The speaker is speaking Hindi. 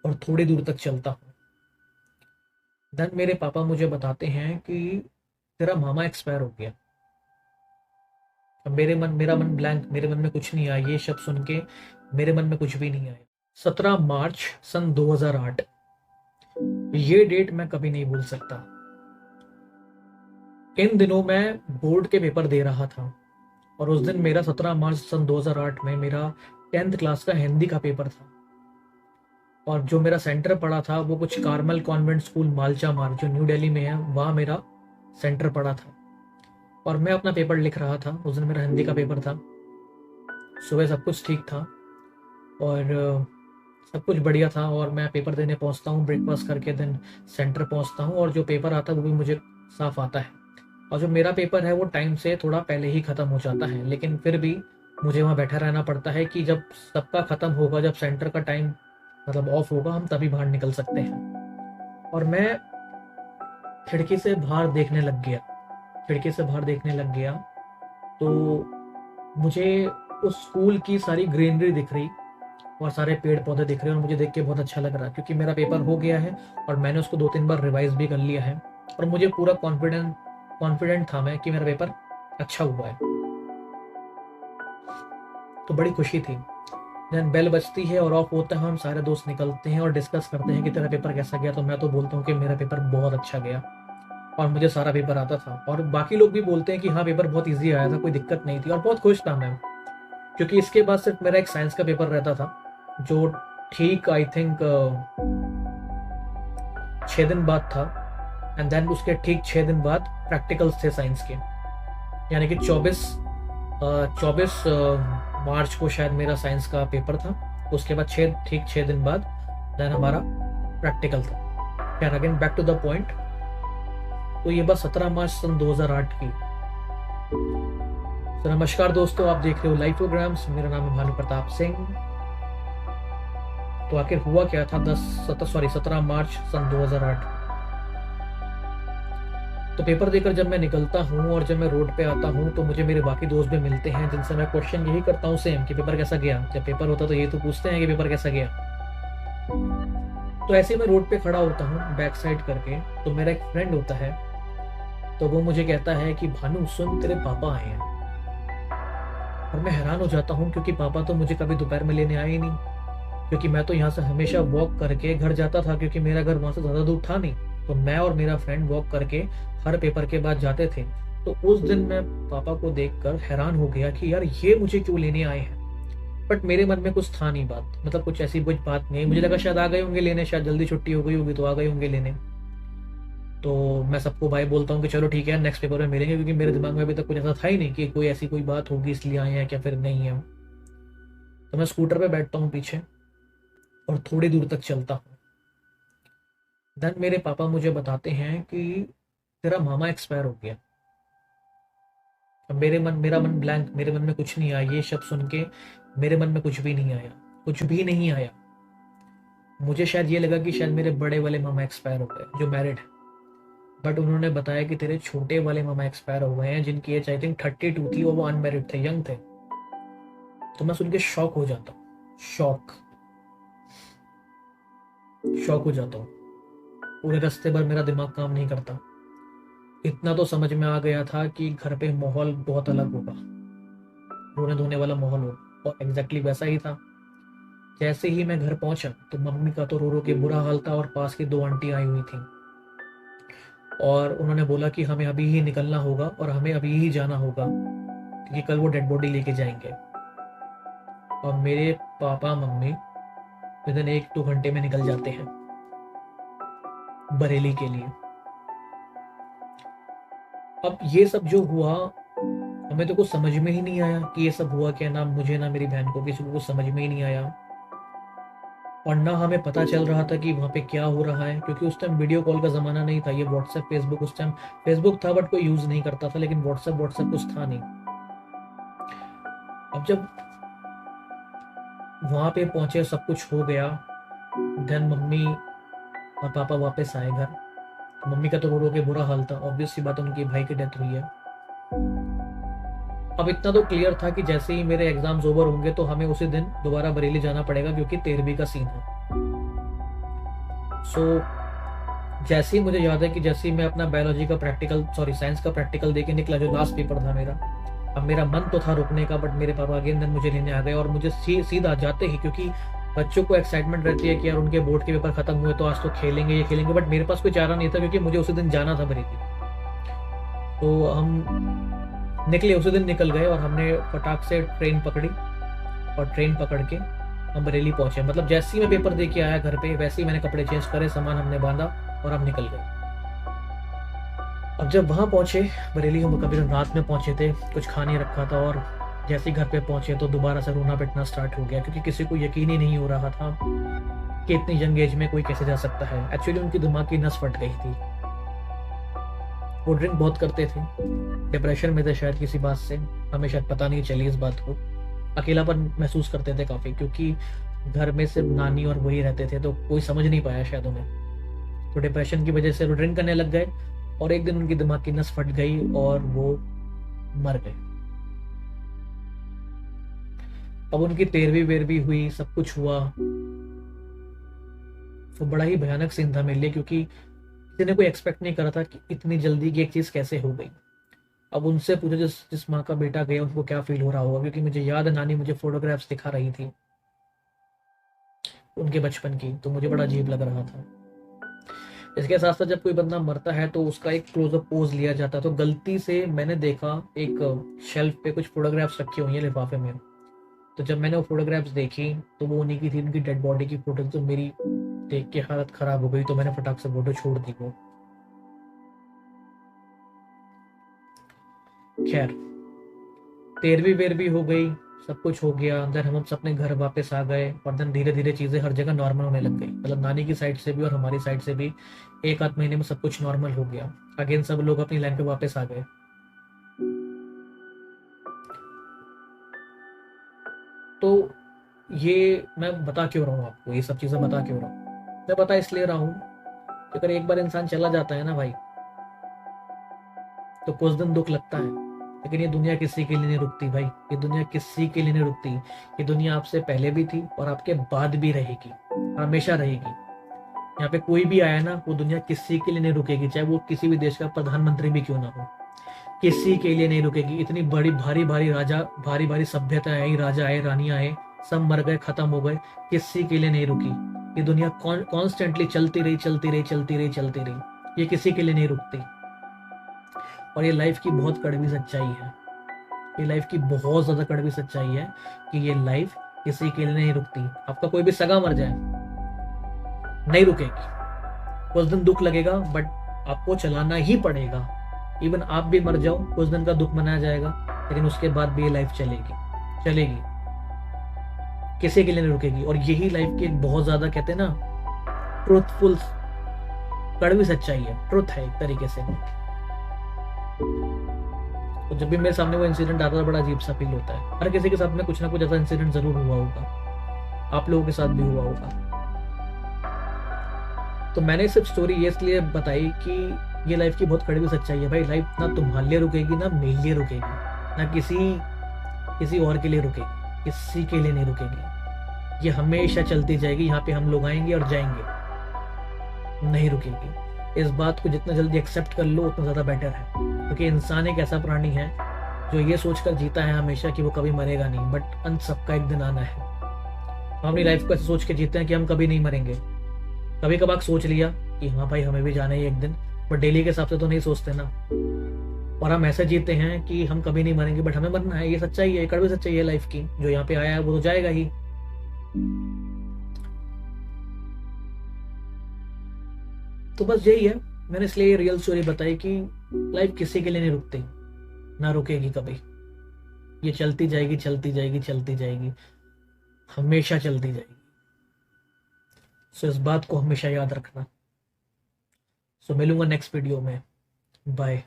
और थोड़ी दूर तक चलता हूँ। देन मेरे पापा मुझे बताते हैं कि तेरा मामा एक्सपायर हो गया। अब मेरा मन ब्लैंक, मेरे मन में कुछ नहीं आया। ये शब्द सुन के मेरे मन में कुछ भी नहीं आया। 17 मार्च सन 2008, ये डेट मैं कभी नहीं भूल सकता। इन दिनों मैं बोर्ड के पेपर दे रहा था और उस दिन मेरा 17 मार्च सन 2008 में मेरा 10th क्लास का हिंदी का पेपर था। और जो मेरा सेंटर पड़ा था वो कुछ कार्मल कॉन्वेंट स्कूल मालचा मार्ग जो न्यू दिल्ली में है, वहाँ मेरा सेंटर पड़ा था। और मैं अपना पेपर लिख रहा था। उस दिन मेरा हिंदी का पेपर था। सुबह सब कुछ ठीक था और सब कुछ बढ़िया था। और मैं पेपर देने पहुंचता हूँ ब्रेकफास्ट करके, दिन सेंटर पहुंचता हूँ और जो पेपर आता है वो भी मुझे साफ आता है। और जो मेरा पेपर है वो टाइम से थोड़ा पहले ही ख़त्म हो जाता है, लेकिन फिर भी मुझे वहाँ बैठा रहना पड़ता है कि जब सबका ख़त्म होगा, जब सेंटर का टाइम मतलब ऑफ होगा, हम तभी बाहर निकल सकते हैं। और मैं खिड़की से बाहर देखने लग गया। खिड़की से बाहर देखने लग गया तो मुझे उस स्कूल की सारी ग्रीनरी दिख रही और सारे पेड़ पौधे दिख रहे हैं और मुझे देख के बहुत अच्छा लग रहा है क्योंकि मेरा पेपर हो गया है और मैंने उसको 2-3 बार रिवाइज भी कर लिया है। और मुझे पूरा कॉन्फिडेंट था मैं कि मेरा पेपर अच्छा हुआ है। तो बड़ी खुशी थी। देन बेल बजती है और ऑफ होता है। हम सारे दोस्त निकलते हैं और डिस्कस करते हैं कि तेरा पेपर कैसा गया। तो मैं तो बोलता हूँ कि मेरा पेपर बहुत अच्छा गया और मुझे सारा पेपर आता था। और बाकी लोग भी बोलते हैं कि हाँ, पेपर बहुत ईजी आया था, कोई दिक्कत नहीं थी। और बहुत खुश था मैं क्योंकि इसके बाद सिर्फ मेरा एक साइंस का पेपर रहता था जो ठीक आई थिंक 6 दिन बाद था। एंड देन उसके ठीक 6 दिन बाद प्रैक्टिकल्स थे साइंस के, यानी कि 24 मार्च को शायद मेरा साइंस का पेपर था। उसके बाद ठीक 6 दिन बाद देन हमारा प्रैक्टिकल था। खैर, again back to the point. तो ये बस 17 मार्च सन 2008 की। तो नमस्कार दोस्तों, आप देख रहे हो लाइव प्रोग्राम्स। मेरा नाम है भानु प्रताप सिंह। तो आखिर हुआ क्या था 17 मार्च सन 2008। तो पेपर देकर जब मैं निकलता हूँ और जब मैं रोड पे आता हूँ तो मुझे मेरे बाकी दोस्त भी मिलते हैं जिनसे मैं क्वेश्चन यही करता हूँ सेम कि पेपर कैसा गया। जब पेपर होता तो ये तो पूछते हैं कि पेपर कैसा गया। तो ऐसे ही मैं रोड पे खड़ा होता हूँ बैक साइड करके। तो मेरा एक फ्रेंड होता है, तो वो मुझे कहता है कि भानु सुन, तेरे पापा आए हैं। और मैं हैरान हो जाता हूँ क्योंकि पापा तो मुझे कभी दोपहर में लेने आए ही नहीं, क्योंकि मैं तो यहाँ से हमेशा वॉक करके घर जाता था क्योंकि मेरा घर वहां से ज्यादा दूर था नहीं। तो मैं और मेरा फ्रेंड वॉक करके हर पेपर के बाद जाते थे। तो उस दिन मैं पापा को देखकर हैरान हो गया कि यार ये मुझे क्यों लेने आए हैं। बट मेरे मन में कुछ था नहीं बात, मतलब कुछ ऐसी कुछ बात नहीं। मुझे लगा शायद आ गए होंगे लेने, शायद जल्दी छुट्टी हो गई होगी तो आ गए होंगे लेने। तो मैं सबको भाई बोलता हूँ कि चलो ठीक है, नेक्स्ट पेपर में मिलेंगे, क्योंकि मेरे दिमाग में अभी तक कुछ ऐसा था ही नहीं कि कोई ऐसी कोई बात होगी इसलिए आए हैं क्या फिर नहीं है। तो मैं स्कूटर पे बैठता हूँ पीछे और थोड़ी दूर तक चलता हूँ। देन मेरे पापा मुझे बताते हैं कि तेरा मामा एक्सपायर हो गया। अब मेरा मन ब्लैंक, मेरे मन में कुछ नहीं आया। ये शब्द सुन के मेरे मन में कुछ भी नहीं आया, कुछ भी नहीं आया। मुझे शायद ये लगा कि शायद मेरे बड़े वाले मामा एक्सपायर हो गए जो मैरिड है। बट उन्होंने बताया कि तेरे छोटे वाले मामा एक्सपायर हो गए हैं जिनकी एज आई थिंक 32 थी और वो अनमैरिड थे, यंग थे। तो मैं सुन के शॉक हो जाता हूँ। शॉक हो जाता हूँ। पूरे रास्ते भर मेरा दिमाग काम नहीं करता। इतना तो समझ में आ गया था कि घर पे माहौल बहुत अलग होगा, रोने धोने वाला माहौल होगा। और एग्जैक्टली वैसा ही था। जैसे ही मैं घर पहुंचा तो मम्मी का तो रो रो के बुरा हाल था और पास की 2 आंटी आई हुई थी और उन्होंने बोला कि हमें अभी ही निकलना होगा और हमें अभी ही जाना होगा क्योंकि कल वो डेड बॉडी लेके जाएंगे। और मेरे पापा मम्मी विद इन 1-2 घंटे में निकल जाते हैं बरेली के लिए। अब ये सब जो हुआ, हमें तो कुछ समझ में ही नहीं आया कि ये सब हुआ क्या। ना मुझे ना मेरी बहन को, किसी को कुछ समझ में ही नहीं आया। और ना हमें पता चल रहा था कि वहाँ पे क्या हो रहा है, क्योंकि उस टाइम वीडियो कॉल का ज़माना नहीं था। ये व्हाट्सएप फेसबुक, उस टाइम फेसबुक था बट कोई यूज़ नहीं करता था, लेकिन व्हाट्सएप कुछ था नहीं। अब जब वहाँ पे पहुँचे, सब कुछ हो गया। देन मम्मी और पापा वापस आए घर। मम्मी का तो रो रो के बुरा हाल था, ऑब्वियस सी बात, उनके भाई की डेथ हुई है। अब इतना तो क्लियर था कि जैसे ही मेरे एग्जाम्स ओवर होंगे तो हमें उसी दिन दोबारा बरेली जाना पड़ेगा क्योंकि 13वीं का सीन है। सो जैसे ही मुझे याद है कि जैसे ही मैं अपना बायोलॉजी का प्रैक्टिकल साइंस का प्रैक्टिकल दे के निकला, जो लास्ट पेपर था मेरा, अब मेरा मन तो था रुकने का, बट मेरे पापा अगेन दिन मुझे लेने आ गए और मुझे सीधा जाते ही, क्योंकि बच्चों को एक्साइटमेंट रहती है कि यार उनके बोर्ड के पेपर खत्म हुए तो आज तो खेलेंगे, ये खेलेंगे, बट मेरे पास कोई चारा नहीं था क्योंकि मुझे उसी दिन जाना था बरेली। तो हम निकले, उसी दिन निकल गए और हमने फटाक से ट्रेन पकड़ी और ट्रेन पकड़ के हम बरेली पहुंचे। मतलब जैसे ही मैं पेपर दे के आया घर पे, वैसे ही मैंने कपड़े चेंज करे, सामान हमने बांधा और हम निकल गए। अब जब वहां पहुंचे बरेली, हम कभी रात में पहुंचे थे, कुछ खा नहीं रखा था, और जैसे ही घर पे पहुंचे तो दोबारा से रोना पिटना स्टार्ट हो गया, क्योंकि किसी को यकीन ही नहीं हो रहा था कि इतनी यंग एज में कोई कैसे जा सकता है। एक्चुअली उनकी दिमाग की नस फट गई थी। वो ड्रिंक बहुत करते थे, डिप्रेशन में थे शायद किसी बात से, हमें शायद पता नहीं चली इस बात को। अकेलापन महसूस करते थे काफी, क्योंकि घर में सिर्फ नानी और वही रहते थे, तो कोई समझ नहीं पाया शायद उन्हें। तो डिप्रेशन की वजह से वो ड्रिंक करने लग गए और एक दिन उनकी दिमाग की नस फट गई और वो मर गए। अब उनकी 13वीं वेरवी हुई, सब कुछ हुआ। तो बड़ा ही भयानक सीन था मेरे लिए, क्योंकि किसी ने कोई एक्सपेक्ट नहीं करा था कि इतनी जल्दी की एक चीज कैसे हो गई। अब उनसे पूछो जिस जिस माँ का बेटा गया उनको क्या फील हो रहा होगा, क्योंकि मुझे याद है नानी मुझे फोटोग्राफ्स दिखा रही थी उनके बचपन की, तो मुझे बड़ा अजीब लग रहा था। इसके साथ साथ जब कोई बंदा मरता है तो उसका एक क्लोजअप पोज लिया जाता है। तो गलती से मैंने देखा एक शेल्फ पे कुछ फोटोग्राफ्स रखी हुई है लिफाफे में, तो जब मैंने वो फोटोग्राफ्स देखी तो वो उन्हीं की थी, उनकी डेड बॉडी की फोटो। तो मेरी देख के हालत खराब हो गई, तो मैंने फटाक से फोटो छोड़ दी वो। खैर 13वीं वेरवी हो गई, सब कुछ हो गया, देन हम अपने घर वापस आ गए और देन धीरे धीरे चीजें हर जगह नॉर्मल होने लग गई। मतलब नानी की साइड से भी और हमारी साइड से भी एक आध महीने में सब कुछ नॉर्मल हो गया। अगेन सब लोग अपनी लाइन पे वापस आ गए। तो ये मैं बता क्यों रहा हूँ आपको, ये सब चीजें बता क्यों रहा हूँ? मैं बता इसलिए रहा हूँ कि अगर एक बार इंसान चला जाता है ना भाई, तो कुछ दिन दुख लगता है, लेकिन ये दुनिया किसी के लिए नहीं रुकती भाई। ये दुनिया किसी के लिए नहीं रुकती। ये दुनिया आपसे पहले भी थी और आपके बाद भी रहेगी, हमेशा रहेगी। यहाँ पे कोई भी आया ना, वो दुनिया किसी के लिए नहीं रुकेगी, चाहे वो किसी भी देश का प्रधानमंत्री भी क्यों ना हो, किसी के लिए नहीं रुकेगी। इतनी बड़ी भारी भारी राजा, भारी भारी सभ्यता आई, राजा आए, रानियां आए, सब मर गए, खत्म हो गए, किसी के लिए नहीं रुकी। ये दुनिया कॉन्स्टेंटली चलती रही, चलती रही, चलती रही, चलती रही। ये किसी के लिए नहीं रुकती। और ये लाइफ की बहुत कड़वी सच्चाई है। ये लाइफ की बहुत ज्यादा कड़वी सच्चाई है कि ये लाइफ किसी के लिए नहीं रुकती। आपका कोई भी सगा मर जाए, नहीं रुकेगी। कुछ दिन दुख लगेगा, बट आपको चलाना ही पड़ेगा। इवन आप भी मर जाओ, कुछ दिन का दुख मनाया जाएगा, लेकिन उसके बाद भी ये लाइफ चलेगी, चलेगी, किसी के लिए नहीं रुकेगी। और यही लाइफ की एक बहुत ज्यादा, कहते हैं ना, ट्रूथफुल, कड़वी सच्चाई है, ट्रुथ है एक तरीके से। तो जब भी मेरे सामने वो इंसिडेंट आता है, बड़ा अजीब सा फील होता है। हर किसी के साथ में कुछ ना कुछ ऐसा इंसिडेंट जरूर हुआ होगा, आप लोगों के साथ भी हुआ होगा। तो मैंने सिर्फ स्टोरी ये इसलिए बताई कि ये लाइफ की बहुत कड़वी सच्चाई है भाई। लाइफ ना तुम्हारे लिए रुकेगी, ना मेरे लिए रुकेगी, ना किसी और के लिए रुकेगी, किसी के लिए नहीं रुकेगी। ये हमेशा चलती जाएगी। यहाँ पे हम लोग आएंगे और जाएंगे, नहीं रुकेगी। इस बात को जितना जल्दी एक्सेप्ट कर लो उतना ज्यादा बेटर है, क्योंकि इंसान एक ऐसा प्राणी है जो ये सोचकर जीता है हमेशा कि वो कभी मरेगा नहीं, बट अंत सबका एक दिन आना है। हम अपनी लाइफ को ऐसे सोच के जीते हैं कि हम कभी नहीं मरेंगे। कभी कभार सोच लिया कि हाँ भाई हमें भी जाना है एक दिन, बट डेली के हिसाब से तो नहीं सोचते ना। और हम ऐसे जीते हैं कि हम कभी नहीं मरेंगे, बट हमें मरना है। ये सच्चाई है, कड़वी सच्चाई है लाइफ की। जो यहाँ पे आया है वो तो जाएगा ही। तो बस यही है, मैंने इसलिए ये रियल स्टोरी बताई कि लाइफ किसी के लिए नहीं रुकती, ना रुकेगी कभी। ये चलती जाएगी, चलती जाएगी, चलती जाएगी, हमेशा चलती जाएगी। सो इस बात को हमेशा याद रखना। सो मिलूंगा नेक्स्ट वीडियो में। बाय।